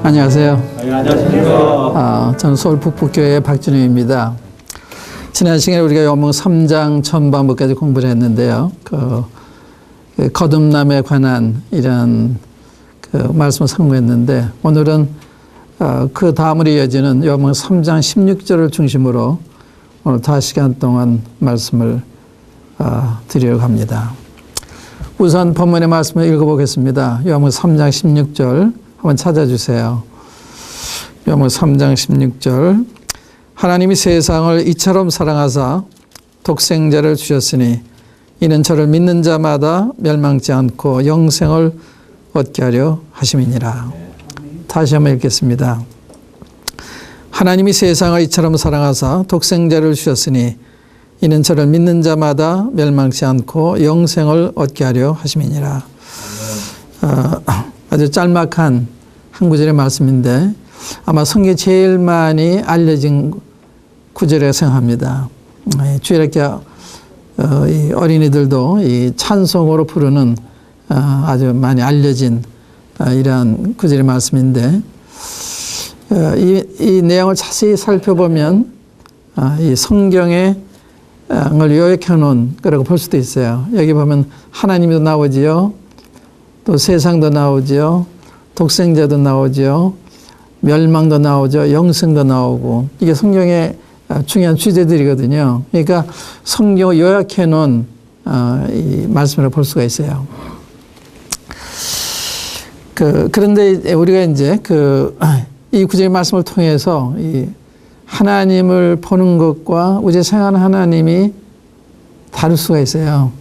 안녕하세요. 안녕하십니까. 저는 서울 북북교회 박준영입니다. 지난 시간에 우리가 요한복음 3장 전반부까지 공부를 했는데요. 거듭남에 관한 이런 말씀을 상고했는데, 오늘은 그 다음으로 이어지는 요한복음 3장 16절을 중심으로 오늘 5시간 동안 말씀을 드리려고 합니다. 우선 본문의 말씀을 읽어보겠습니다. 요한복음 3장 16절 한번 찾아주세요. 요한복음 3장 16절. 하나님이 세상을 이처럼 사랑하사 독생자를 주셨으니 이는 저를 믿는 자마다 멸망치 않고 영생을 얻게 하려 하심이니라. 다시 한번 읽겠습니다. 하나님이 세상을 이처럼 사랑하사 독생자를 주셨으니 이는 저를 믿는 자마다 멸망치 않고 영생을 얻게 하려 하심이니라. 아주 짤막한 한 구절의 말씀인데 아마 성경에 제일 많이 알려진 구절이라고 생각합니다. 주일학교 이 어린이들도 이 찬송으로 부르는 아주 많이 알려진 이러한 구절의 말씀인데, 이 내용을 자세히 살펴보면 이 성경에 을 요약해 놓은 거라고 볼 수도 있어요. 여기 보면 하나님도 나오지요, 또 세상도 나오지요, 독생자도 나오지요, 멸망도 나오죠, 영생도 나오고, 이게 성경의 중요한 주제들이거든요. 그러니까 성경을 요약해 놓은 이 말씀이라고 볼 수가 있어요. 그런데 우리가 이제 이 구절의 말씀을 통해서 이 하나님을 보는 것과 우리가 생각하는 하나님이 다를 수가 있어요.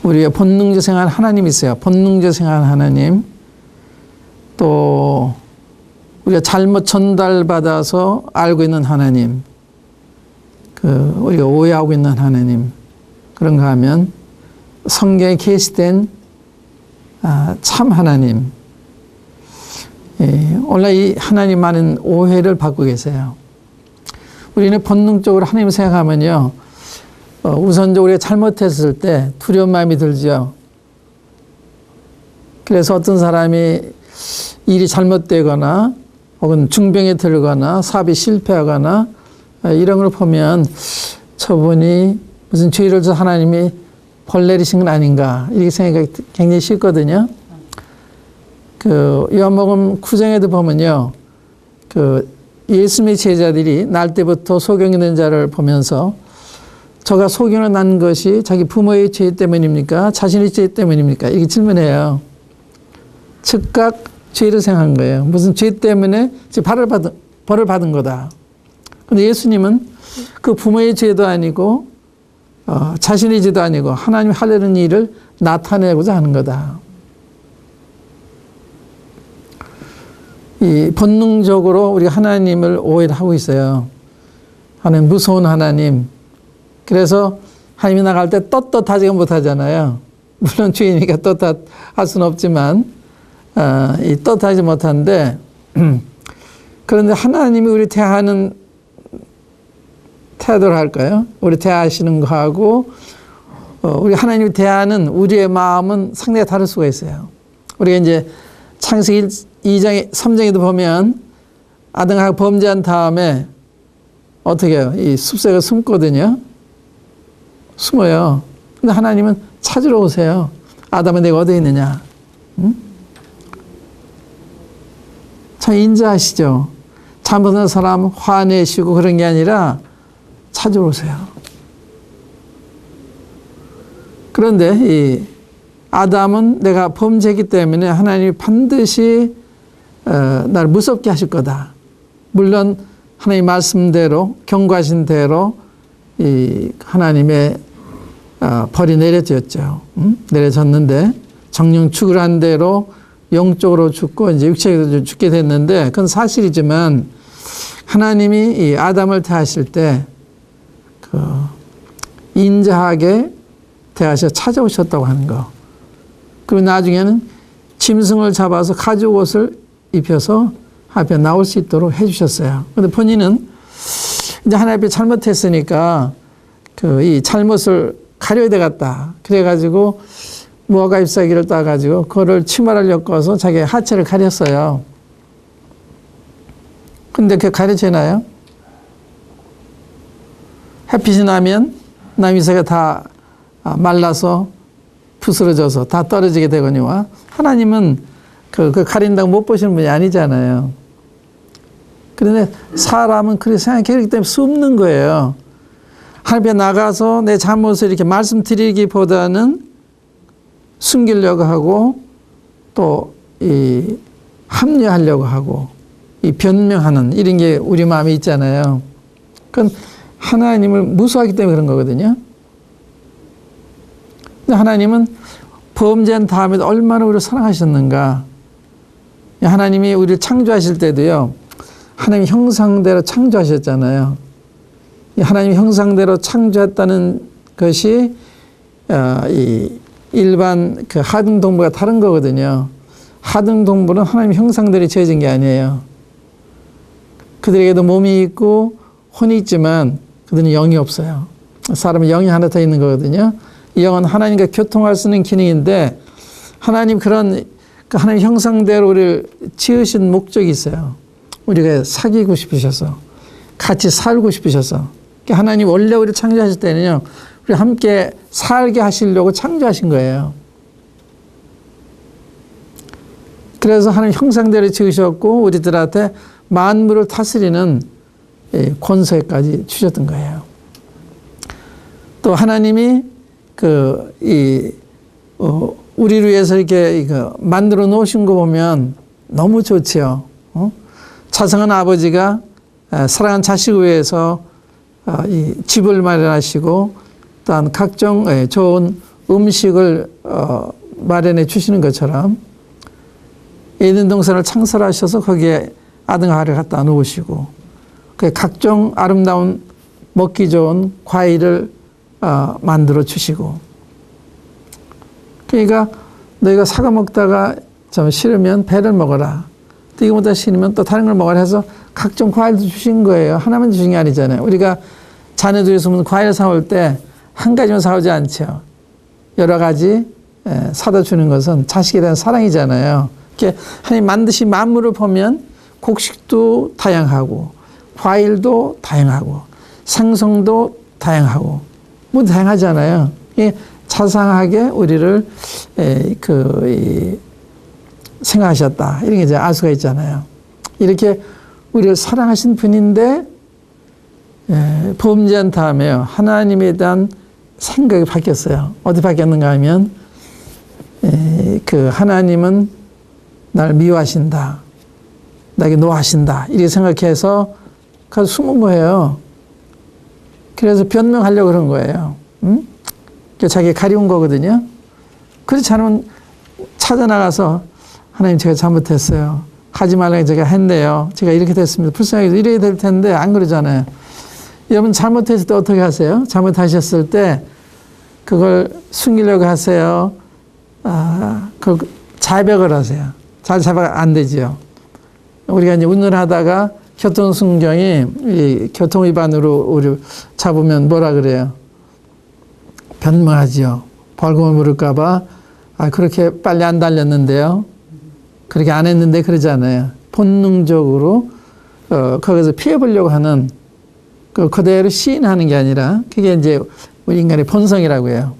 우리가 본능적 생각하는 하나님이 있어요. 본능적 생각하는 하나님. 또 우리가 잘못 전달받아서 알고 있는 하나님. 우리가 오해하고 있는 하나님. 그런가 하면 성경에 계시된 참 하나님. 원래 이 하나님 많은 오해를 받고 계세요. 우리는 본능적으로 하나님을 생각하면요, 우선적으로 우리가 잘못했을 때 두려운 마음이 들죠. 그래서 어떤 사람이 일이 잘못되거나 혹은 중병에 들거나 사업이 실패하거나 이런 걸 보면 저분이 무슨 죄를 져서 하나님이 벌 내리신 건 아닌가, 이렇게 생각이 굉장히 쉽거든요. 요한복음 9장에도 보면요, 예수님의 제자들이 날 때부터 소경이 된 자를 보면서 저가 소경을 난 것이 자기 부모의 죄 때문입니까? 자신의 죄 때문입니까? 이렇게 질문해요. 즉각 죄를 생각한 거예요. 무슨 죄 때문에 벌을 받은 거다. 그런데 예수님은 그 부모의 죄도 아니고 자신의 죄도 아니고 하나님이 하려는 일을 나타내고자 하는 거다. 이 본능적으로 우리가 하나님을 오해를 하고 있어요. 하나님 무서운 하나님. 그래서 하나님이 나갈 때 떳떳하지가 못하잖아요. 물론 주인이니까 떳떳할 수는 없지만 이 떳떳하지 못한데, 그런데 하나님이 우리 대하는 태도를 할까요? 우리 대하시는 거하고 우리 하나님이 대하는 우리의 마음은 상당히 다를 수가 있어요. 우리가 이제 창세기 2장, 3장에도 보면 아담하고 범죄한 다음에 어떻게 해요? 이 숲속에 숨거든요. 숨어요. 근데 하나님은 찾으러 오세요. 아담은 내가 어디에 있느냐? 응? 참 인자하시죠. 잘못한 사람 화내시고 그런 게 아니라 찾으러 오세요. 그런데 이 아담은 내가 범죄했기 때문에 하나님이 반드시 나를 무섭게 하실 거다. 물론 하나님 말씀대로 경고하신 대로 이 하나님의 벌이 내려졌죠. 내려졌는데 정령 죽으란 대로 영적으로 죽고 이제 육체적으로 죽게 됐는데, 그건 사실이지만 하나님이 이 아담을 대하실 때 인자하게 대하셔 찾아오셨다고 하는 거. 그리고 나중에는 짐승을 잡아서 가죽 옷을 입혀서 앞에 나올 수 있도록 해주셨어요. 그런데 본인은 이제 하나님 앞에 잘못했으니까 이 잘못을 가려야 되겠다. 그래가지고 무화과 잎사귀를 따가지고 그거를 치마를 엮어서 자기 하체를 가렸어요. 근데 그게 가르치나요? 햇빛이 나면 나미새가 다 말라서 부스러져서 다 떨어지게 되거니와 하나님은 그 가린다고 못 보시는 분이 아니잖아요. 그런데 사람은 그렇게 생각하기 때문에 숨는 거예요. 하나님 앞에 나가서 내 잘못을 이렇게 말씀드리기보다는 숨기려고 하고 또 이 합리화하려고 하고 이 변명하는 이런 게 우리 마음에 있잖아요. 그건 하나님을 무수하기 때문에 그런 거거든요. 근데 하나님은 범죄한 다음에도 얼마나 우리를 사랑하셨는가. 하나님이 우리를 창조하실 때도요, 하나님 형상대로 창조하셨잖아요. 하나님 형상대로 창조했다는 것이 이 일반 그 하등 동물과 다른 거거든요. 하등 동물은 하나님 형상대로 지어진 게 아니에요. 그들에게도 몸이 있고 혼이 있지만 그들은 영이 없어요. 사람은 영이 하나 더 있는 거거든요. 이 영은 하나님과 교통할 수 있는 기능인데 하나님 그런 하나님 형상대로 우리를 지으신 목적이 있어요. 우리가 사귀고 싶으셔서 같이 살고 싶으셔서 하나님 원래 우리를 창조하실 때는요, 우리 함께 살게 하시려고 창조하신 거예요. 그래서 하나님 형상대로 지으셨고 우리들한테 만물을 다스리는 권세까지 주셨던 거예요. 또 하나님이 우리를 위해서 이렇게 만들어 놓으신 거 보면 너무 좋지요. 자상한 아버지가 사랑하는 자식을 위해서 이 집을 마련하시고 또한 각종 좋은 음식을 마련해 주시는 것처럼 에덴 동산을 창설하셔서 거기에 아담과 하와를 갖다 놓으시고 각종 아름다운 먹기 좋은 과일을 만들어 주시고, 그러니까 너희가 사과 먹다가 좀 싫으면 배를 먹어라, 또 이거보다 싫으면 또 다른 걸 먹어라 해서 각종 과일도 주신 거예요. 하나만 주신 게 아니잖아요. 우리가 자녀들이 있으면 과일 사올 때 한 가지만 사오지 않죠. 여러 가지 사다 주는 것은 자식에 대한 사랑이잖아요. 이렇게 하나님 만드신 만물을 보면 곡식도 다양하고 과일도 다양하고 생선도 다양하고 뭐 다양하잖아요. 자상하게 우리를 생각하셨다, 이런 게 이제 알 수가 있잖아요. 이렇게 우리를 사랑하신 분인데 범죄한 다음에요, 하나님에 대한 생각이 바뀌었어요. 어디 바뀌었는가 하면 하나님은 날 미워하신다, 나에게 노하신다, 이렇게 생각해서 가서 숨은 거예요. 그래서 변명하려고 그런 거예요. 응? 자기가 가리운 거거든요. 그렇지 않으면 찾아나가서 하나님 제가 잘못했어요, 하지 말라고 제가 했네요, 제가 이렇게 됐습니다, 불쌍하게 이래야 될 텐데 안 그러잖아요. 여러분 잘못했을 때 어떻게 하세요? 잘못하셨을 때 그걸 숨기려고 하세요? 그걸 자백을 하세요? 잘 자백 안 되지요. 우리가 이제 운전하다가 교통순경이 이 교통위반으로 우리 잡으면 뭐라 그래요? 변명하지요. 벌금을 물을까봐 그렇게 빨리 안 달렸는데요, 그렇게 안 했는데 그러잖아요. 본능적으로 거기서 피해보려고 하는, 그대로 시인하는 게 아니라 그게 이제 우리 인간의 본성이라고 해요.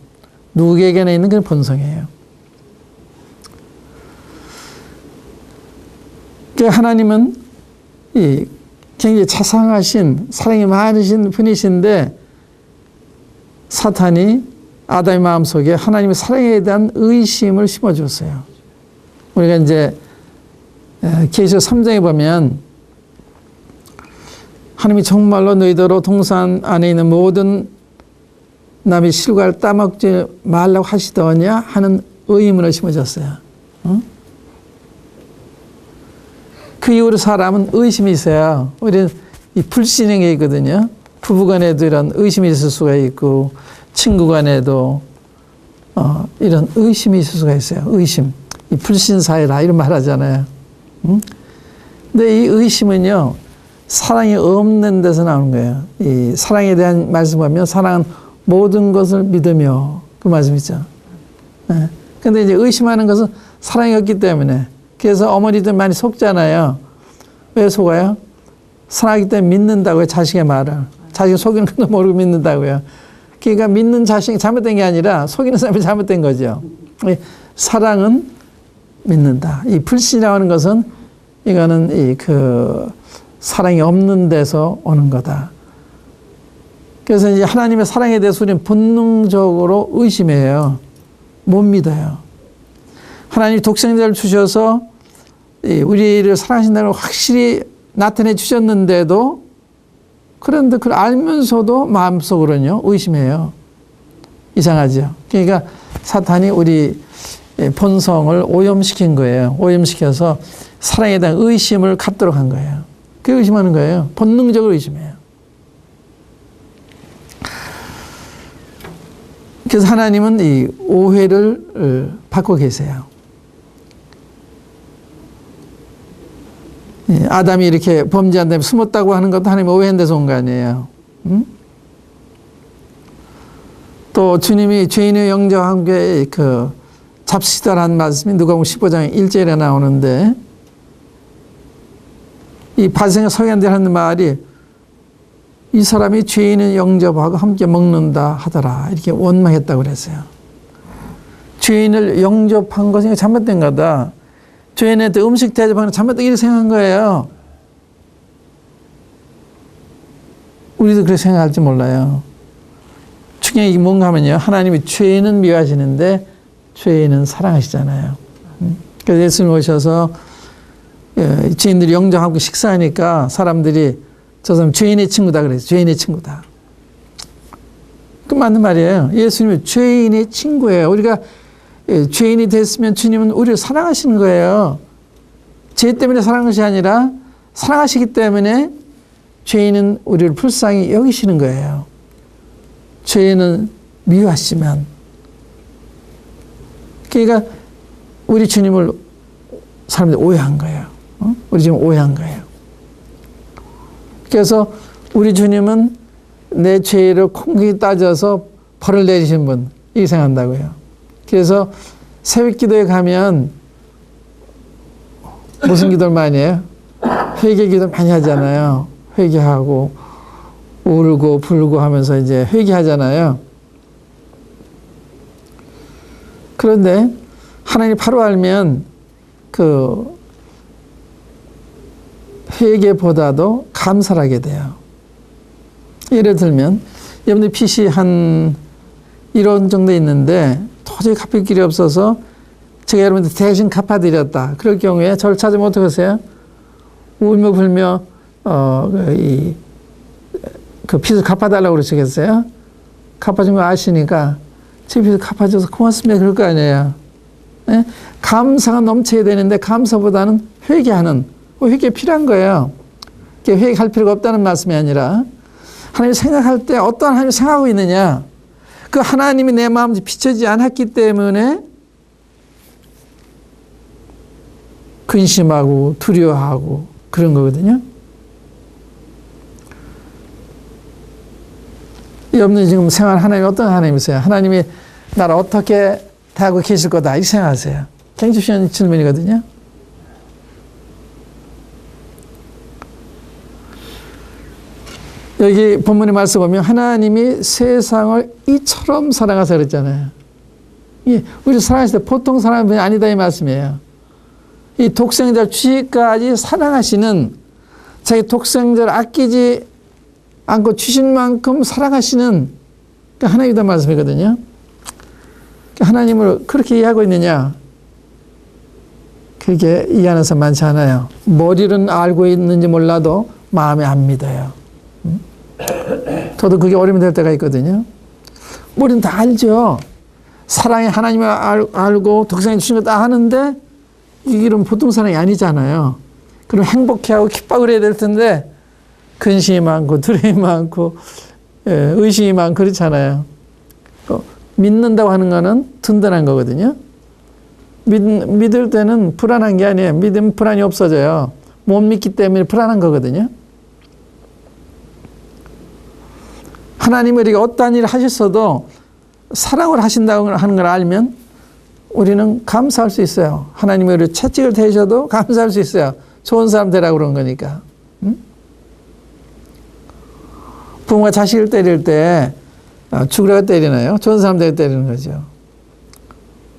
누구에게나 있는 그런 본성이에요. 하나님은 굉장히 자상하신, 사랑이 많으신 분이신데 사탄이 아담의 마음속에 하나님의 사랑에 대한 의심을 심어줬어요. 우리가 이제 계시록 3장에 보면 하나님이 정말로 너희더러 동산 안에 있는 모든 남의 실과를 따먹지 말라고 하시더냐 하는 의문을 심어줬어요. 응? 그 이후로 사람은 의심이 있어요. 우리는 이 불신의 게 있거든요. 부부간에도 이런 의심이 있을 수가 있고 친구간에도 이런 의심이 있을 수가 있어요. 의심, 이 불신 사회라 이런 말 하잖아요. 응? 근데 이 의심은요, 사랑이 없는 데서 나오는 거예요. 이 사랑에 대한 말씀 보면 사랑은 모든 것을 믿으며, 그 말씀 있죠. 근데 이제 의심하는 것은 사랑이 없기 때문에. 그래서 어머니들 많이 속잖아요. 왜 속아요? 사랑하기 때문에 믿는다고요. 자식의 말을. 자식이 속이는 것도 모르고 믿는다고요. 그러니까 믿는 자식이 잘못된 게 아니라 속이는 사람이 잘못된 거죠. 사랑은 믿는다. 이 불신이라고 하는 것은 이거는 사랑이 없는 데서 오는 거다. 그래서 이제 하나님의 사랑에 대해서 우리는 본능적으로 의심해요. 못 믿어요. 하나님이 독생자를 주셔서 우리를 사랑하신다는 걸 확실히 나타내 주셨는데도 그런데 그걸 알면서도 마음속으로는요 의심해요. 이상하죠. 그러니까 사탄이 우리 본성을 오염시킨 거예요. 오염시켜서 사랑에 대한 의심을 갖도록 한 거예요. 그 의심하는 거예요. 본능적으로 의심해요. 그래서 하나님은 이 오해를 받고 계세요. 아담이 이렇게 범죄한 다음에 숨었다고 하는 것도 하나님이 오해한 데서 온 거 아니에요. 응? 또 주님이 죄인의 영자와 함께 잡시다라는 말씀이 누가복음 15장 1절에 나오는데 이 바리새인과 서기관들이 하는 말이 이 사람이 죄인을 영접하고 함께 먹는다 하더라. 이렇게 원망했다고 그랬어요. 죄인을 영접한 것이 잘못된 거다. 죄인한테 음식 대접하는 건 잘못된 일을 생각한 거예요. 우리도 그렇게 생각할지 몰라요. 중요한 게 뭔가 하면요. 하나님이 죄인은 미워하시는데 죄인은 사랑하시잖아요. 그래서 예수님 오셔서 죄인들이 영접하고 식사하니까 사람들이 저 사람 죄인의 친구다 그랬어요. 죄인의 친구다. 그 맞는 말이에요. 예수님은 죄인의 친구예요. 우리가 죄인이 됐으면 주님은 우리를 사랑하시는 거예요. 죄 때문에 사랑하는 것이 아니라 사랑하시기 때문에 죄인은 우리를 불쌍히 여기시는 거예요. 죄인은 미워하시면. 그러니까 우리 주님을 사람들이 오해한 거예요. 우리 주님 오해한 거예요. 그래서 우리 주님은 내 죄를 콩콩이 따져서 벌을 내리신 분, 이렇게 생각한다고요. 그래서 새벽 기도에 가면 무슨 기도를 많이 해요? 회개 기도를 많이 하잖아요. 회개하고 울고 불고 하면서 이제 회개하잖아요. 그런데 하나님 바로 알면 회개보다도 감사를 하게 돼요. 예를 들면 여러분들 빚이 한 1원 정도 있는데 도저히 갚을 길이 없어서 제가 여러분들 대신 갚아드렸다. 그럴 경우에 저를 찾으면 어떻게 하세요? 울며 불며 그 빚을 갚아달라고 그러시겠어요? 갚아준 거 아시니까 제 빚을 갚아줘서 고맙습니다. 그럴 거 아니에요. 네? 감사가 넘쳐야 되는데 감사보다는 회개하는, 회개 필요한 거예요. 회개할 필요가 없다는 말씀이 아니라 하나님 생각할 때 어떤 하나님을 생각하고 있느냐, 그 하나님이 내 마음에 비춰지지 않았기 때문에 근심하고 두려워하고 그런 거거든요. 여러분들 지금 생활 하나님이 어떤 하나님이세요? 하나님이 나를 어떻게 대하고 계실 거다 이렇게 생각하세요. 굉장히 쉬운 질문이거든요. 여기 본문의 말씀 보면 하나님이 세상을 이처럼 사랑하사 그랬잖아요. 우리 사랑하실 때 보통 사랑이 아니다 이 말씀이에요. 이 독생자를 주시기까지 사랑하시는, 자기 독생자를 아끼지 않고 주신 만큼 사랑하시는 하나님이다 말씀이거든요. 하나님을 그렇게 이해하고 있느냐? 그렇게 이해하는 사람 많지 않아요. 머리는 알고 있는지 몰라도 마음에 안 믿어요. 저도 그게 어려움이 될 때가 있거든요. 우리는 다 알죠. 사랑이 하나님을 알고 독생자 주신 거 다 하는데 이런 보통 사랑이 아니잖아요. 그럼 행복해하고 기뻐하고 그래야 될 텐데 근심이 많고 두려움이 많고 의심이 많고 그렇잖아요. 믿는다고 하는 거는 든든한 거거든요. 믿을 때는 불안한 게 아니에요. 믿으면 불안이 없어져요. 못 믿기 때문에 불안한 거거든요. 하나님이 우리가 어떠한 일을 하셨어도 사랑을 하신다고 하는 걸 알면 우리는 감사할 수 있어요. 하나님이 우리를 채찍을 대셔도 감사할 수 있어요. 좋은 사람 되라고 그런 거니까. 응? 부모가 자식을 때릴 때 죽으라고 때리나요? 좋은 사람들 때리는 거죠.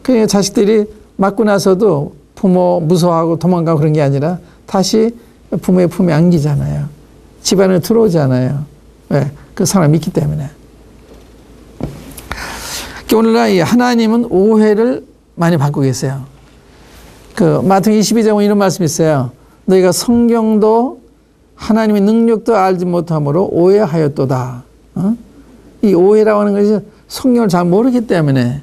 그러니까 자식들이 맞고 나서도 부모 무서워하고 도망가고 그런 게 아니라 다시 부모의 품에 안기잖아요. 집안에 들어오잖아요. 왜? 그 사람을 믿기 때문에. 오늘날 하나님은 오해를 많이 받고 계세요. 그 마태복음 22장 이런 말씀이 있어요. 너희가 성경도 하나님의 능력도 알지 못함으로 오해하였도다. 이 오해라고 하는 것이 성경을 잘 모르기 때문에,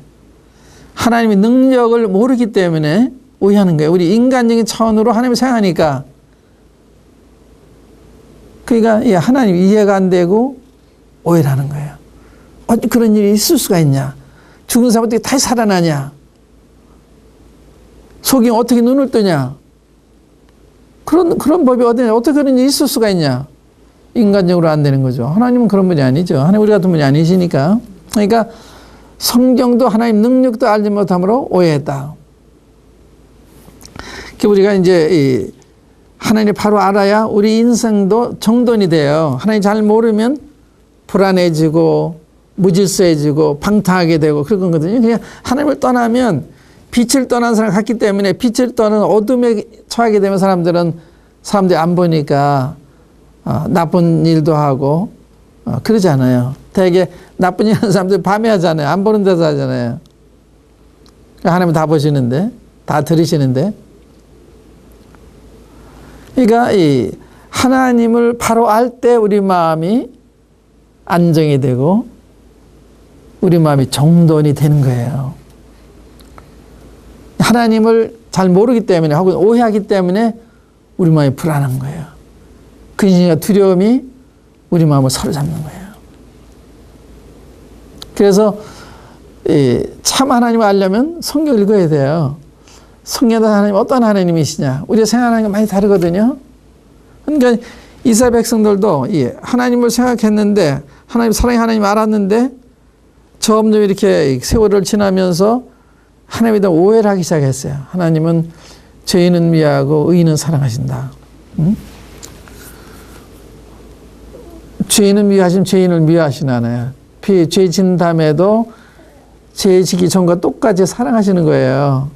하나님의 능력을 모르기 때문에 오해하는 거예요. 우리 인간적인 차원으로 하나님을 생각하니까. 그러니까 하나님 이해가 안 되고 오해를 하는 거예요. 어떻게 그런 일이 있을 수가 있냐? 죽은 사람 어떻게 다시 살아나냐? 속이 어떻게 눈을 뜨냐? 그런 법이 어디냐? 어떻게 그런 일이 있을 수가 있냐? 인간적으로 안 되는 거죠. 하나님은 그런 분이 아니죠. 하나님 우리 같은 분이 아니시니까. 그러니까 성경도 하나님 능력도 알지 못함으로 오해했다. 우리가 이제 하나님 바로 알아야 우리 인생도 정돈이 돼요. 하나님 잘 모르면 불안해지고 무질서해지고 방탕하게 되고 그런 거거든요. 그냥 하나님을 떠나면 빛을 떠난 사람 같기 때문에, 빛을 떠난 어둠에 처하게 되면 사람들이 안 보니까 나쁜 일도 하고 그러잖아요. 되게 나쁜 일 하는 사람들 밤에 하잖아요. 안 보는 데서 하잖아요. 하나님은 다 보시는데, 다 들으시는데. 그러니까 이 하나님을 바로 알 때 우리 마음이 안정이 되고 우리 마음이 정돈이 되는 거예요. 하나님을 잘 모르기 때문에, 혹은 오해하기 때문에 우리 마음이 불안한 거예요. 근심과 두려움이 우리 마음을 사로잡는 거예요. 그래서 참 하나님을 알려면 성경 읽어야 돼요. 성경의 하나님 어떤 하나님이시냐? 우리가 생각하는 게 많이 다르거든요. 그러니까 이스라엘 백성들도 하나님을 생각했는데, 하나님 사랑의 하나님 알았는데 점점 이렇게 세월을 지나면서 하나님에 대한 오해를 하기 시작했어요. 하나님은 죄인은 미워하고 의인은 사랑하신다. 죄인은 미워하시면 죄인을 미워하시는 않아요. 죄 짓는 다음에도 죄 지기 전과 똑같이 사랑하시는 거예요.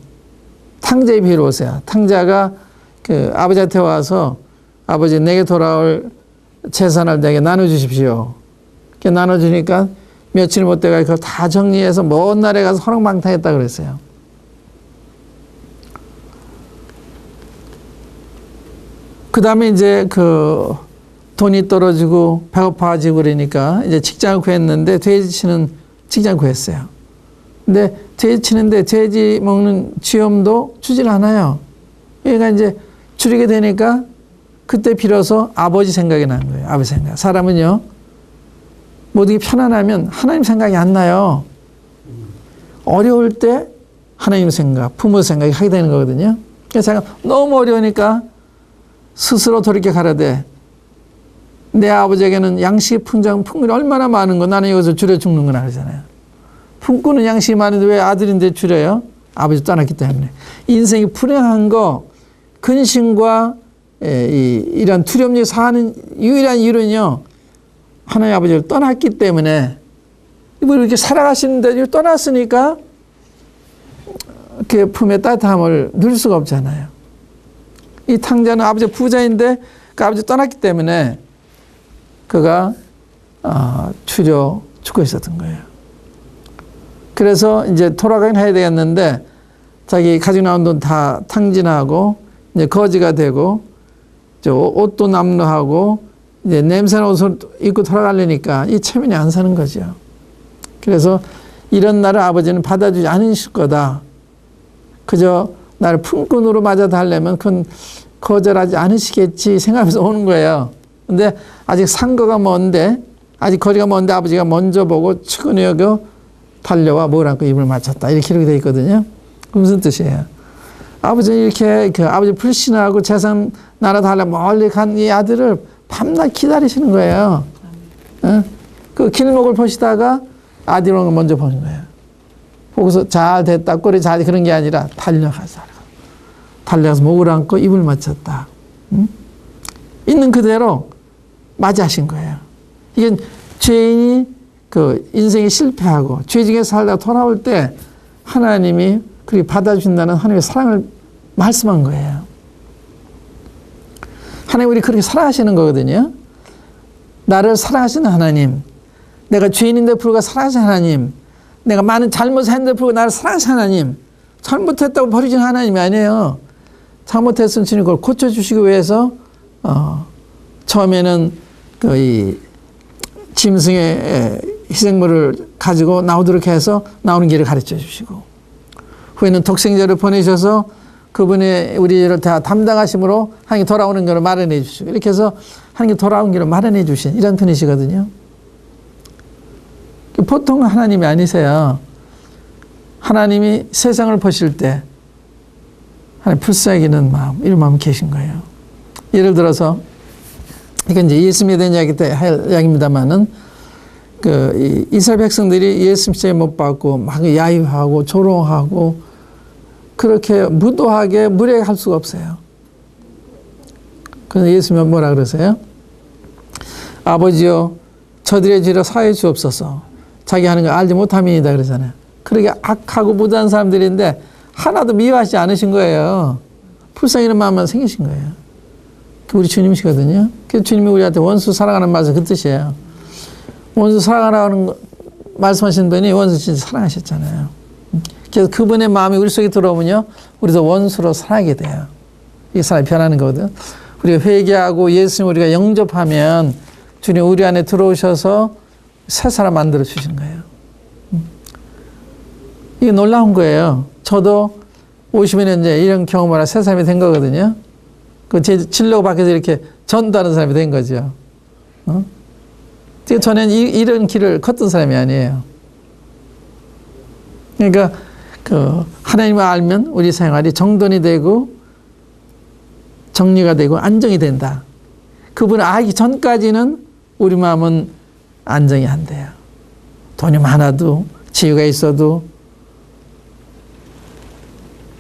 탕자의 비유를 보세요. 탕자가 그 아버지한테 와서 아버지 내게 돌아올 재산을 내게 나눠주십시오. 이렇게 나눠주니까 며칠 못 돼가 그걸 다 정리해서 먼 나라에 가서 허랑방탕했다 그랬어요. 그 다음에 이제 그 돈이 떨어지고 배고파지고 그러니까 이제 직장을 구했는데 돼지 치는 직장 구했어요. 근데 돼지 치는데 돼지 먹는 쥐엄도 주질 않아요. 그러니까 이제 줄이게 되니까 그때 비로소 아버지 생각이 난 거예요. 아버지 생각. 사람은요, 모든 게 편안하면 하나님 생각이 안 나요. 어려울 때 하나님 생각, 부모 생각이 하게 되는 거거든요. 그래서 제가 너무 어려우니까 스스로 돌이켜 가라되, 내 아버지에게는 양식 풍물이 얼마나 많은 거, 나는 여기서 줄여 죽는 건 아니잖아요. 품꾼은 양식이 많은데 왜 아들인데 줄여요? 아버지 떠났기 때문에. 인생이 불행한 거, 근심과 이런 두려움이 사는 유일한 이유는요, 하나님 아버지를 떠났기 때문에. 뭐 이렇게 살아가시는데 떠났으니까 그 품의 따뜻함을 누릴 수가 없잖아요. 이 탕자는 아버지 부자인데 그 아버지 떠났기 때문에 그가 추려 죽고 있었던 거예요. 그래서 이제 돌아가긴 해야 되겠는데 자기 가지고 나온 돈 다 탕진하고 이제 거지가 되고 옷도 남루하고 이제 냄새나는 옷을 입고 돌아가려니까 이 체면이 안 사는 거죠. 그래서 이런 나를 아버지는 받아주지 않으실 거다. 그저 나를 품꾼으로 맞아 달래면 그건 거절하지 않으시겠지 생각하면서 오는 거예요. 근데 아직 상거가 먼데, 아직 거리가 먼데 아버지가 먼저 보고 측은히 여겨 달려와 뭘 안고 입을 맞췄다. 이렇게 기록이 되어 있거든요. 무슨 뜻이에요? 아버지는 이렇게 아버지 불신하고 재산 나라 달라 멀리 간 이 아들을 밤낮 기다리시는 거예요. 그 길목을 보시다가 아들이 오는 걸 먼저 보는 거예요. 거기서 잘 됐다, 꼴이 잘, 그런 게 아니라 달려가서 목을 안고 입을 맞췄다. 있는 그대로 맞이하신 거예요. 이게 죄인이 그 인생이 실패하고 죄 중에 살다 돌아올 때 하나님이 그렇게 받아준다는 하나님의 사랑을 말씀한 거예요. 하나님 우리 그렇게 사랑하시는 거거든요. 나를 사랑하시는 하나님, 내가 죄인인데 불구하고 사랑하시는 하나님, 내가 많은 잘못을 했는데 불구하고 나를 사랑하시는 하나님, 잘못했다고 버리시는 하나님이 아니에요. 잘못했으면 주님 그걸 고쳐주시기 위해서 처음에는 이 짐승의 희생물을 가지고 나오도록 해서 나오는 길을 가르쳐 주시고, 후에는 독생자를 보내셔서 그분의 우리를 다 담당하심으로 하나님 돌아오는 길을 마련해 주시고, 이렇게 해서 하나님 돌아오는 길을 마련해 주신 이런 분이시거든요. 보통 하나님이 아니세요. 하나님이 세상을 보실 때 하나님 불쌍히 여기는 마음, 이런 마음이 계신 거예요. 예를 들어서 이건 이제 예수님에 대한 이야기 때 할 이야기입니다만은 이스라엘 백성들이 예수님 시대에 못 받고 막 야유하고 조롱하고 그렇게 무도하게 무례할 수가 없어요. 그래서 예수님은 뭐라 그러세요? 아버지여 저들의 죄를 사하여 주옵소서. 자기 하는 거 알지 못함이니다 그러잖아요. 그렇게 악하고 무도한 사람들인데 하나도 미워하지 않으신 거예요. 불쌍히는 마음만 생기신 거예요. 그 우리 주님이시거든요. 그래서 주님이 우리한테 원수 사랑하는 말씀 그 뜻이에요. 원수 사랑하라는 말씀하신 분이 원수 진짜 사랑하셨잖아요. 그래서 그분의 마음이 우리 속에 들어오면요, 우리도 원수로 살아가게 돼요. 이 사람이 변하는 거거든. 우리가 회개하고 예수님 우리가 영접하면 주님 우리 안에 들어오셔서 새 사람 만들어 주시는 거예요. 이게 놀라운 거예요. 저도 50년 이제 이런 경험을 하고 새 사람이 된 거거든요. 그 제 진로 밖에서 이렇게 전도하는 사람이 된 거죠. 저는 이런 길을 걷던 사람이 아니에요. 그러니까 하나님을 알면 우리 생활이 정돈이 되고 정리가 되고 안정이 된다. 그분을 알기 전까지는 우리 마음은 안정이 안 돼요. 돈이 많아도 지유가 있어도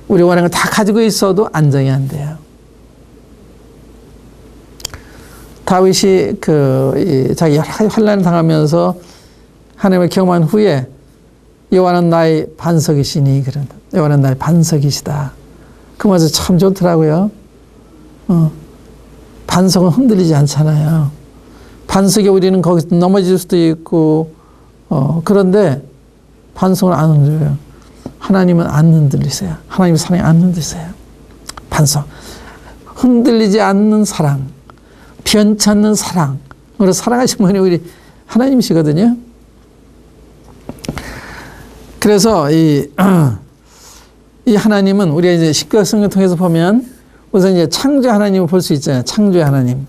우리 원하는 걸 다 가지고 있어도 안정이 안 돼요. 다윗이 자기 환난을 당하면서 하나님을 경험한 후에 여호와는 나의 반석이시니 그런다. 여호와는 나의 반석이시다. 그 말이 참 좋더라고요. 반석은 흔들리지 않잖아요. 반석에 우리는 거기서 넘어질 수도 있고 그런데 반석은 안 흔들려요. 하나님은 안 흔들리세요. 하나님 사랑이 안 흔들리세요. 반석. 흔들리지 않는 사랑. 변찮는 사랑으로 사랑하신 분이 우리 하나님이시거든요. 그래서 이 하나님은 우리가 이제 십계명 성경 통해서 보면 우선 이제 창조 하나님을 볼 수 있잖아요. 창조의 하나님.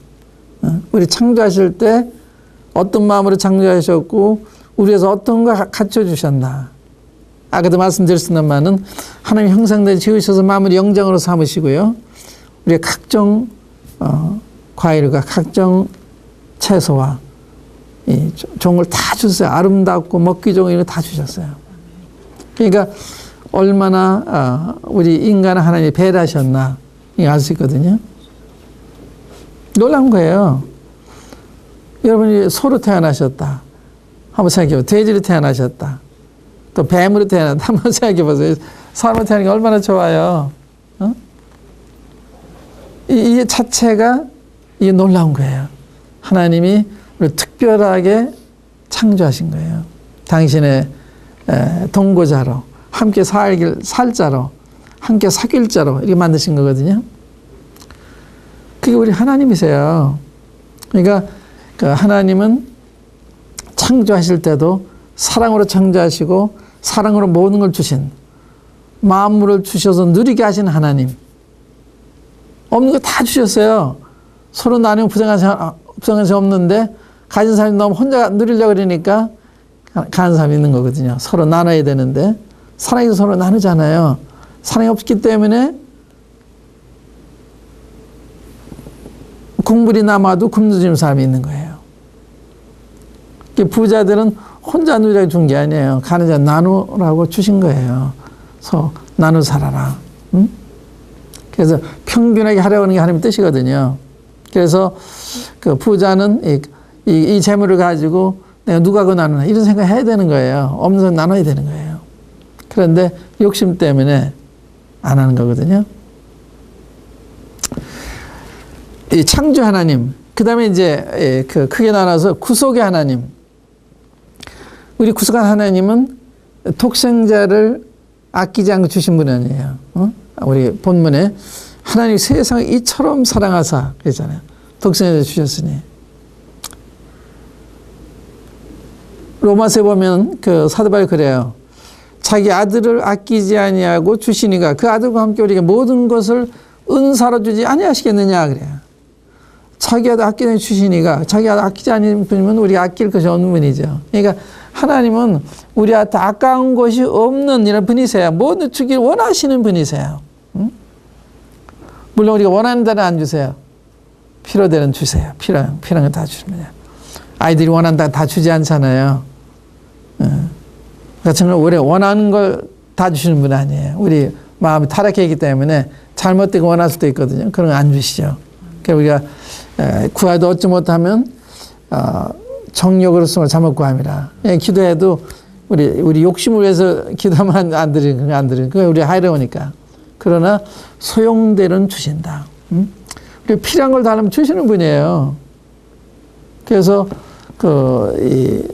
우리 창조하실 때 어떤 마음으로 창조하셨고 우리에서 어떤 거 갖춰주셨나. 아까도 말씀드렸습니다만은 하나님 형상대로 지으셔서 마음을 영장으로 삼으시고요. 우리의 각종 과일과 각종 채소와 이 종을 다 주셨어요. 아름답고 먹기 좋은 이런 거 다 주셨어요. 그러니까 얼마나 우리 인간을 하나님이 배려하셨나 이거 알 수 있거든요. 놀라운 거예요. 여러분이 소로 태어나셨다. 한번 생각해보세요. 돼지로 태어나셨다. 또 뱀으로 태어났다. 한번 생각해보세요. 사람으로 태어나는 게 얼마나 좋아요. 이 자체가 이게 놀라운 거예요. 하나님이 우리를 특별하게 창조하신 거예요. 당신의 동거자로, 함께 살 자로, 함께 사귈 자로 이렇게 만드신 거거든요. 그게 우리 하나님이세요. 그러니까 하나님은 창조하실 때도 사랑으로 창조하시고 사랑으로 모든 걸 주신, 만물을 주셔서 누리게 하신 하나님. 없는 거 다 주셨어요. 서로 나누면 부정한 사 없는데 가진 사람이 너무 혼자 누리려고 그러니까 가는 사람이 있는 거거든요. 서로 나눠야 되는데 사랑이 서로 나누잖아요. 사랑이 없기 때문에 국물이 남아도 굶주리는 사람이 있는 거예요. 부자들은 혼자 누리라고 준 게 아니에요. 가는 자 나누라고 주신 거예요. 나누 살아라. 응? 그래서 평균하게 하려고 하는 게 하나님의 뜻이거든요. 그래서 그 부자는 이 재물을 가지고 내가 누가하고 나누나 이런 생각 해야 되는 거예요. 없는 건 나눠야 되는 거예요. 그런데 욕심 때문에 안 하는 거거든요. 이 창조 하나님, 그 다음에 이제 그 크게 나눠서 구속의 하나님. 우리 구속한 하나님은 독생자를 아끼지 않고 주신 분이 아니에요. 우리 본문에 하나님 세상을 이처럼 사랑하사 그랬잖아요. 독생자를 주셨으니. 로마서에 보면 그 사도 바울이 그래요. 자기 아들을 아끼지 아니하고 주시니가 그 아들과 함께 우리가 모든 것을 은사로 주지 아니하시겠느냐 그래요. 자기 아들 아끼지 주시니가 자기 아들 아끼지 않는 분이면 우리가 아낄 것이 없는 분이죠. 그러니까 하나님은 우리한테 아까운 것이 없는 이런 분이세요. 모두 주기를 원하시는 분이세요. 물론 우리가 원하는 대로 안 주세요. 필요되는 주세요. 필요한 거 다 주십니다. 아이들이 원한다 다 주지 않잖아요. 그러니까 정말 우리 원하는 걸 다 주시는 분 아니에요. 우리 마음이 타락했기 때문에 잘못되고 원할 수도 있거든요. 그런 거 안 주시죠. 그러니까 우리가 구하도 얻지 못하면 정욕으로서 잘못 구함이라. 기도해도 우리 욕심을 위해서 기도하면 안 드리는 그게 우리 하려우니까. 그러나 소용되는 주신다. 우리 필요한 걸 달라면 주시는 분이에요. 그래서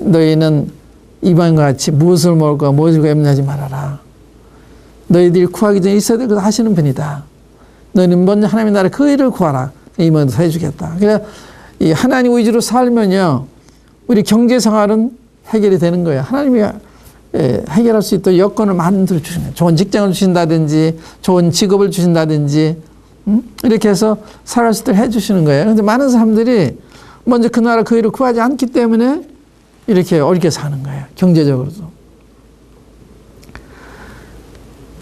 너희는 이방인과 같이 무엇을 먹을까 무엇을 염려하지 말아라. 너희들이 구하기 전에 있어야 될 것을 하시는 분이다. 너희는 먼저 하나님의 나라 그 일을 구하라. 이 먼저 해주겠다. 그래서 이 하나님 위주로 살면요, 우리 경제 생활은 해결이 되는 거예요. 하나님이 해결할 수 있도록 여건을 만들어 주시는 거예요. 좋은 직장을 주신다든지, 좋은 직업을 주신다든지, 이렇게 해서 살아갈 수 있도록 해주시는 거예요. 그런데 많은 사람들이 먼저 그 나라 그 일을 구하지 않기 때문에 이렇게 어렵게 사는 거예요. 경제적으로도.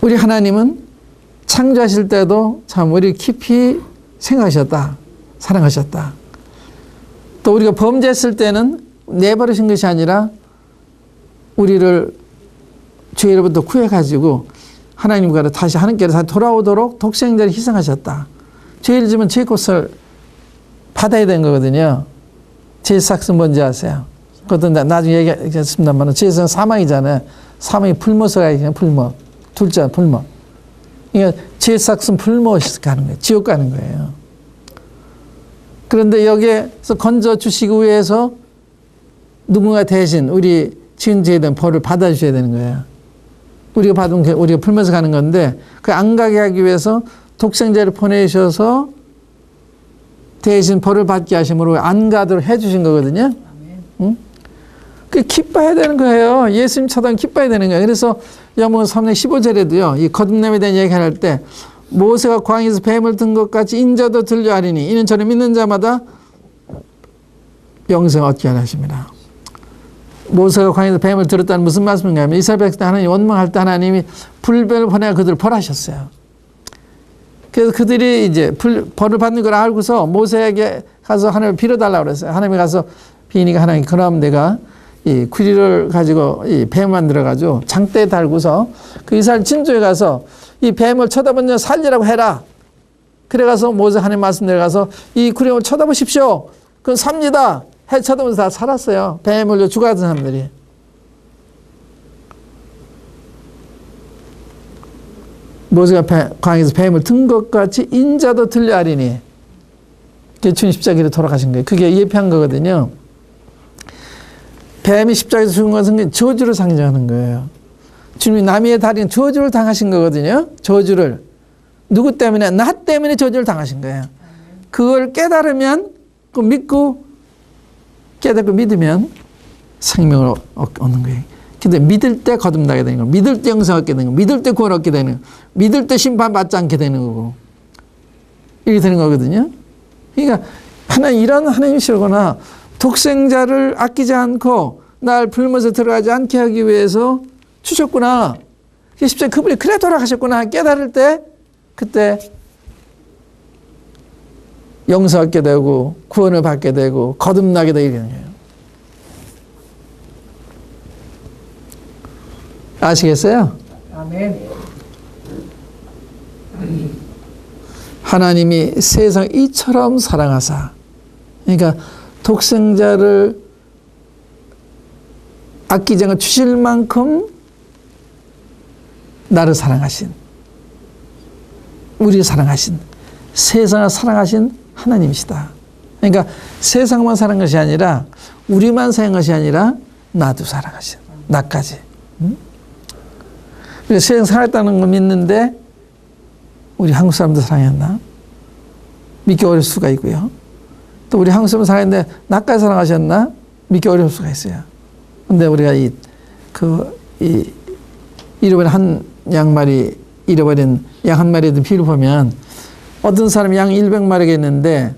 우리 하나님은 창조하실 때도 참 우리 깊이 생각하셨다. 사랑하셨다. 또 우리가 범죄했을 때는 내버리신 것이 아니라 우리를 죄로부터 구해가지고 하나님과 다시 하나님께로 다시 돌아오도록 독생자를 희생하셨다. 죄를 지면 죄 값을 받아야 되는 거거든요. 죄의 삭은 뭔지 아세요? 그것도 나중에 얘기하겠습니다만 죄는 사망이잖아요. 사망이 불모서가 그냥 불모. 둘째 불모. 그러니까 죄의 삭은 불모 가는 거예요. 지옥 가는 거예요. 그런데 여기에서 건져 주시기 위해서 누군가 대신 우리 지은 죄에 대한 벌을 받아주셔야 되는 거예요. 우리가 받은 게 우리가 풀면서 가는 건데 그 안 가게 하기 위해서 독생자를 보내셔서 대신 벌을 받게 하심으로 안 가도록 해주신 거거든요. 응? 그 기뻐해야 되는 거예요. 예수님 찾아오면 기뻐해야 되는 거예요. 그래서 영문 3장 15절에도요. 이 거듭남에 대한 얘기를 할 때 모세가 광야에서 뱀을 든 것 같이 인자도 들려하리니 이는 저를 믿는 자마다 영생을 얻게 하려 하십니다. 모세가 광야에서 뱀을 들었다는 무슨 말씀인가 하면 이스라엘 백성 하나님 원망할 때 하나님이 불뱀을 보내어 그들을 벌하셨어요. 그래서 그들이 이제 벌을 받는 걸 알고서 모세에게 가서 하나님을 빌어달라고 그랬어요. 하나님이 가서 비니까 하나님 그럼 내가 이 구리를 가지고 이 뱀 만들어가지고 장대에 달고서 그 이스라엘 진주에 가서 이 뱀을 쳐다본 자 살리라고 해라. 그래가서 모세 하나님 말씀 내려가서 이 구리를 쳐다보십시오. 그건 삽니다. 해 쳐다보면서 다 살았어요. 뱀 물려 죽어가던 사람들이. 모세가 광야에서 뱀을 든 것 같이 인자도 들려하리니. 그게 주님 십자가로 돌아가신 거예요. 그게 예표한 거거든요. 뱀이 십자가에서 죽은 것은 저주를 상징하는 거예요. 주님이 남이의 다리는 저주를 당하신 거거든요. 저주를. 누구 때문에? 나 때문에 저주를 당하신 거예요. 그걸 깨달으면, 그 믿고, 깨닫고 믿으면 생명을 얻는 거예요. 근데 믿을 때 거듭나게 되는 거예요. 믿을 때 영생 얻게 되는 거예요. 믿을 때 구원 얻게 되는 거예요. 믿을 때 심판받지 않게 되는 거고. 이렇게 되는 거거든요. 그러니까 하나님, 이런 하나님이시거나 독생자를 아끼지 않고 날 불못에 들어가지 않게 하기 위해서 주셨구나. 십자가 그분이 그래 돌아가셨구나. 깨달을 때 그때 영생 얻게 되고 구원을 받게 되고 거듭나게 되는 거예요. 아시겠어요? 아멘. 하나님이 세상 이처럼 사랑하사. 그러니까 독생자를 아끼지 주실 만큼 나를 사랑하신, 우리를 사랑하신, 세상을 사랑하신 하나님이시다. 그러니까 세상만 사랑한 것이 아니라 우리만 사랑한 것이 아니라 나도 사랑하신, 나까지. 그래서 세상 살았다는 걸 믿는데 우리 한국 사람도 사랑했나? 믿기 어려울 수가 있고요. 또 우리 한국 사람 사랑했는데 나까지 사랑하셨나? 믿기 어려울 수가 있어요. 근데 우리가 잃어버린 한 양말이, 잃어버린 양 한 마리의 비유를 보면 어떤 사람이 양 100마리가 있는데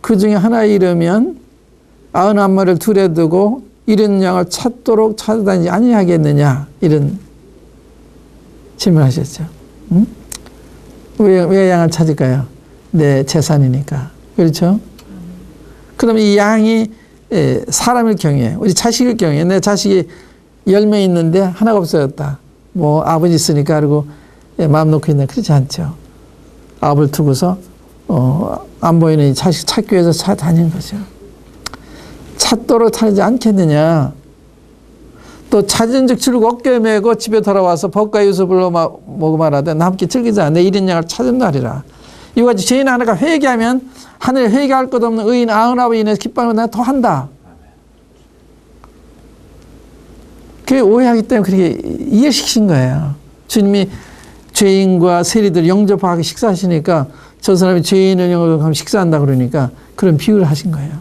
그 중에 하나 잃으면 91마리를 둘에 두고 잃은 양을 찾도록 찾아다니지 아니하겠느냐, 이런 질문하셨죠. 응? 왜 양을 찾을까요? 내 재산이니까. 그렇죠? 그럼 이 양이 사람을 경외해, 우리 자식을 경외해. 내 자식이 10명 있는데 하나가 없어졌다. 뭐 아버지 있으니까 그리고 마음 놓고 있나, 그렇지 않죠. 아버를 두고서 안 보이는 이 자식 찾기 위해서 찾아다니는 거죠. 찾도록 다니지 않겠느냐. 또 찾은 즉 줄고 어깨에 메고 집에 돌아와서 법과 유수불로 모고 말하되 나 함께 즐기자. 내 잃은 양을 찾은 날이라. 이와 같이 죄인 하나가 회개하면 하늘에 회개할 것 없는 의인 99이 인해서 기뻐하는 내가 더 한다. 그게 오해하기 때문에 그렇게 이해시킨 거예요. 주님이 죄인과 세리들 영접하기 식사하시니까 저 사람이 죄인을 영접하면 식사한다 그러니까 그런 비유를 하신 거예요.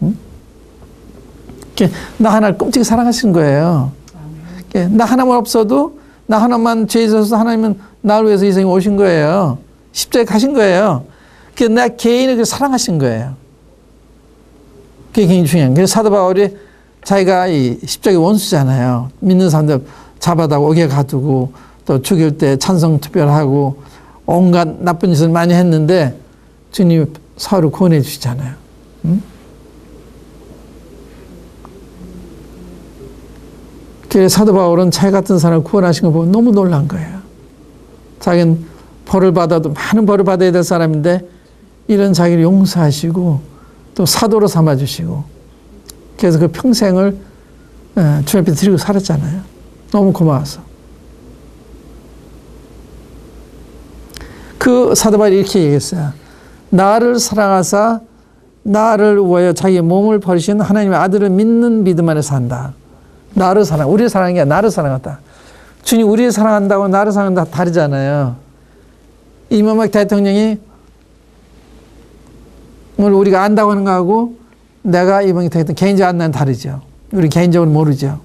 응? 나 하나를 끔찍히 사랑하신 거예요. 나 하나만 없어도, 나 하나만 죄 있어서 하나님은 나를 위해서 이 세상에 오신 거예요. 십자가에 가신 거예요. 그래서 나 개인을 사랑하신 거예요. 그게 굉장히 중요한 거예요. 그래서 사도 바울이 자기가 이 십자가의 원수잖아요. 믿는 사람들 잡아다가 옥에 가두고 또 죽일 때 찬성 투표하고 온갖 나쁜 짓을 많이 했는데 주님이 사울을 구원해 주시잖아요. 응? 그래서 사도 바울은 자기 같은 사람을 구원하신 거 보고 너무 놀란 거예요. 자기는 벌을 받아도 많은 벌을 받아야 될 사람인데 이런 자기를 용서하시고 또 사도로 삼아주시고 그래서 그 평생을 주님 앞에 드리고 살았잖아요. 너무 고마워서. 그 사도 바울이 이렇게 얘기했어요. 나를 사랑하사 나를 위하여 자기의 몸을 버리신 하나님의 아들을 믿는 믿음 안에 산다. 나를 사랑, 우리를 사랑한 게 아니라 나를 사랑한다. 주님 우리를 사랑한다고 나를 사랑한다 다르잖아요. 이명박 대통령이 오늘 우리가 안다고 하는 거하고 내가 이명박 대통령 개인적으로 안다는 다르죠. 우리 개인적으로 모르죠.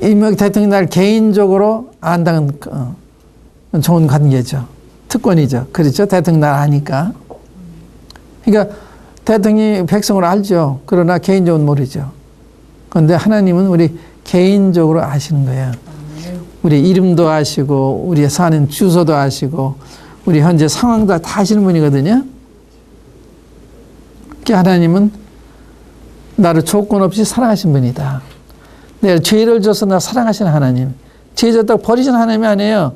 이명박 대통령이 나를 개인적으로 안다는 좋은 관계죠. 특권이죠. 그렇죠. 대통령 나를 아니까. 그러니까 대통령이 백성을 알죠. 그러나 개인적으로 모르죠. 그런데 하나님은 우리 개인적으로 아시는 거예요. 우리 이름도 아시고 우리 사는 주소도 아시고 우리 현재 상황도 다 아시는 분이거든요. 하나님은 나를 조건 없이 사랑하신 분이다. 내가 죄를 져서 나 사랑하시는 하나님. 죄 졌다고 버리시는 하나님이 아니에요.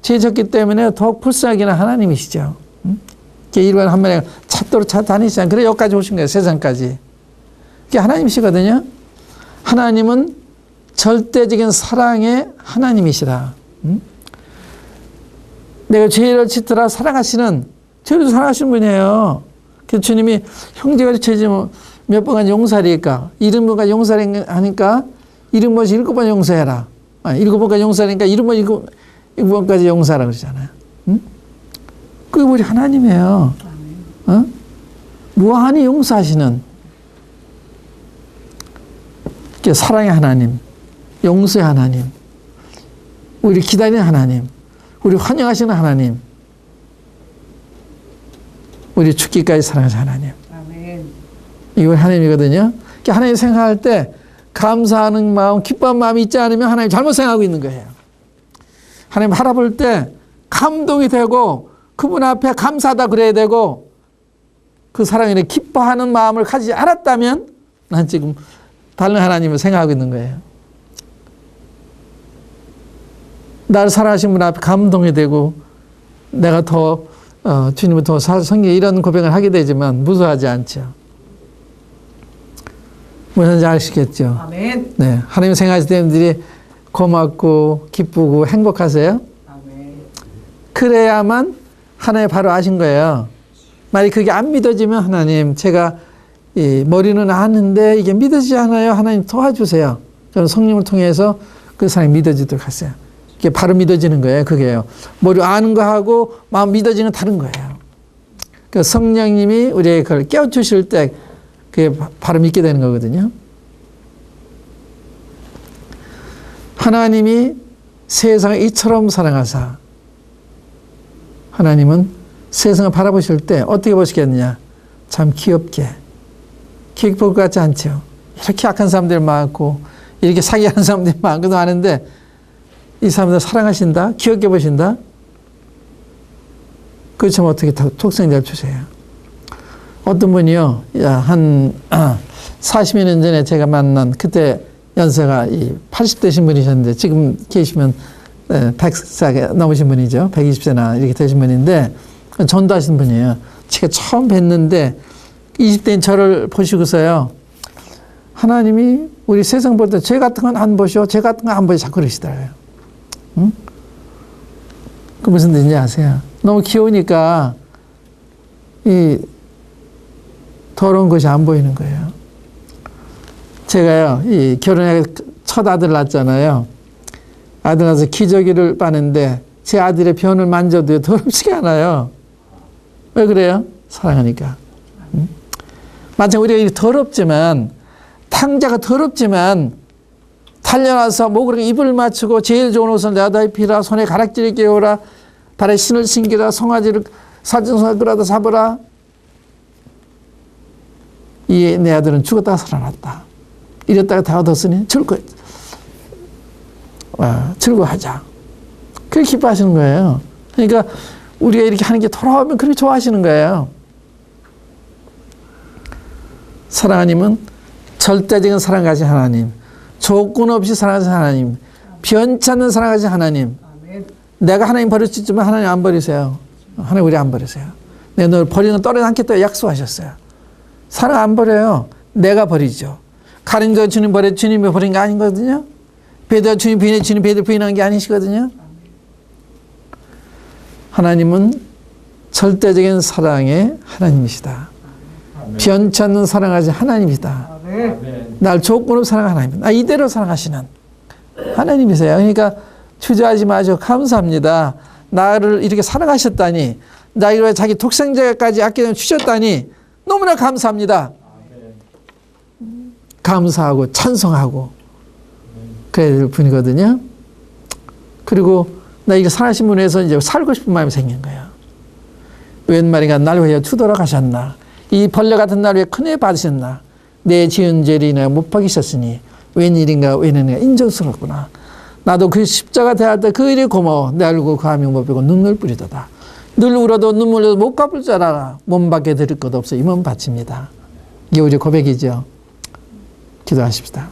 죄 졌기 때문에 더욱 불쌍하게 하는 하나님이시죠. 일반 한 마리가 찾도록 찾아다니시잖아요. 그래 여기까지 오신 거예요. 세상까지. 그게 하나님이시거든요. 하나님은 절대적인 사랑의 하나님이시라. 내가 죄를 짓더라 사랑하시는, 죄를 사랑하시는 분이에요. 그래서 주님이 형제가 죄지면 몇 번간 용서하리까? 7번까지 용서하니까 7번씩 7번 용서해라. 7번까지 용서하니까 7번까지 용서하라 그러잖아요. 그게 우리 하나님이에요. 무한히 용서하시는 사랑의 하나님, 용서의 하나님, 우리 기다리는 하나님, 우리 환영하시는 하나님, 우리 죽기까지 사랑하시는 하나님. 아멘. 이거 하나님이거든요. 하나님 생각할 때 감사하는 마음, 기뻐하는 마음이 있지 않으면 하나님 잘못 생각하고 있는 거예요. 하나님 바라볼 때 감동이 되고 그분 앞에 감사하다 그래야 되고 그 사랑에 기뻐하는 마음을 가지지 않았다면 난 지금 다른 하나님을 생각하고 있는 거예요. 나를 사랑하신 분 앞에 감동이 되고 내가 더 주님을 더 섬기게 이런 고백을 하게 되지만 무서워하지 않죠. 무슨 아시겠죠? 아멘. 네, 하나님 생각하실 때들이 고맙고 기쁘고 행복하세요? 아멘. 그래야만 하나님 바로 아신 거예요. 만약 그게 안 믿어지면 하나님 제가 이 머리는 아는데 이게 믿어지지 않아요. 하나님 도와주세요. 저는 성령을 통해서 그 사람이 믿어지도록 하세요. 이게 바로 믿어지는 거예요. 그게요. 머리 아는 거하고 마음 믿어지는 다른 거예요. 그 성령님이 우리에게 그걸 깨워주실 때 그게 바로 믿게 되는 거거든요. 하나님이 세상을 이처럼 사랑하사 하나님은 세상을 바라보실 때 어떻게 보시겠느냐? 참 귀엽게 볼 것 같지 않죠? 이렇게 악한 사람들이 많고 이렇게 사기하는 사람들이 많고도 많은데 이 사람들 사랑하신다? 귀엽게 보신다? 그렇지만 어떻게 독생자를 주세요? 어떤 분이요, 한 40여 년 전에 제가 만난 그때 연세가 80대신 분이셨는데 지금 계시면 100세 넘으신 분이죠. 120세나 이렇게 되신 분인데 전도하신 분이에요. 제가 처음 뵀는데 20대인 저를 보시고서요. 하나님이 우리 세상 볼 때 죄 같은 건 안 보셔. 죄 같은 건 안 보여. 자꾸 그러시더라고요. 응? 그 무슨 뜻인지 아세요? 너무 귀여우니까 이 더러운 것이 안 보이는 거예요. 제가요, 이 결혼해 첫 아들 낳았잖아요. 아들 낳아서 기저귀를 빠는데 제 아들의 변을 만져도 더럽지가 않아요. 왜 그래요? 사랑하니까. 응? 마찬가지로 우리가 더럽지만, 탕자가 더럽지만, 달려나서 목으로 입을 맞추고 제일 좋은 옷을 내다 입히라, 손에 가락지를 끼워라, 발에 신을 신기라, 송아지를 사진송아 끌어다 잡으라. 이 내 아들은 죽었다가 살아났다. 이랬다가 다 얻었으니 즐거워하자. 그렇게 기뻐하시는 거예요. 그러니까 우리가 이렇게 하는 게 돌아오면 그렇게 좋아하시는 거예요. 사랑하님은 절대적인 사랑 가진 하나님, 조건 없이 사랑하신 하나님, 변치 않는 사랑 가진 하나님. 아멘. 내가 하나님 버렸지만 하나님 안 버리세요. 하나님 우리 안 버리세요. 내가 널 버리는 떨어져 않겠다 약속하셨어요. 사랑 안 버려요. 내가 버리죠. 가림도 주님 버려 주님이 버린 게 아니거든요. 베드로 주님 부인해 주님 베드로 부인한 게 아니시거든요. 하나님은 절대적인 사랑의 하나님이시다. 변치 않는 사랑하신 하나님이시다. 아멘. 날 조건으로 사랑하는 하나님, 나 이대로 사랑하시는 하나님이세요. 그러니까 주저하지 마시고 감사합니다. 나를 이렇게 사랑하셨다니, 나를 자기 독생자까지 아끼는 주셨다니 너무나 감사합니다. 감사하고 찬송하고 그래야 될 분이거든요. 그리고 나 이렇게 살아신 분에서 이제 살고 싶은 마음이 생긴 거예요. 웬 말인가 날 위해 투돌아가셨나, 이 벌레 같은 날 위해 큰애 받으셨나, 내 지은 죄를 내가 못 박이셨으니 웬일인가 웬일인가 인정스럽구나. 나도 그 십자가 대할 때 그 일이 고마워. 내 알고 그 함이 못 빼고 눈물 뿌리도다. 늘 울어도 눈물로 못 갚을 줄 알아. 몸 밖에 드릴 것 없어. 이 몸 바칩니다. 이게 우리 고백이죠. 기도하십시다.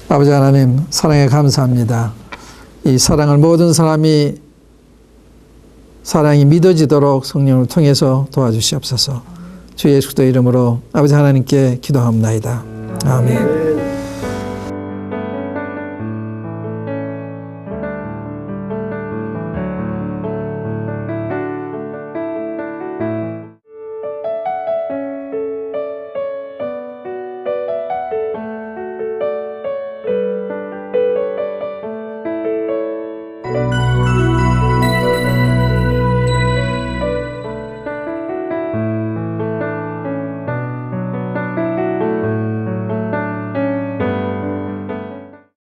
아버지 하나님, 사랑에 감사합니다. 이 사랑을 모든 사람이 사랑이 믿어지도록 성령을 통해서 도와주시옵소서. 주 예수 그리스도 이름으로 아버지 하나님께 기도합니다. 아멘.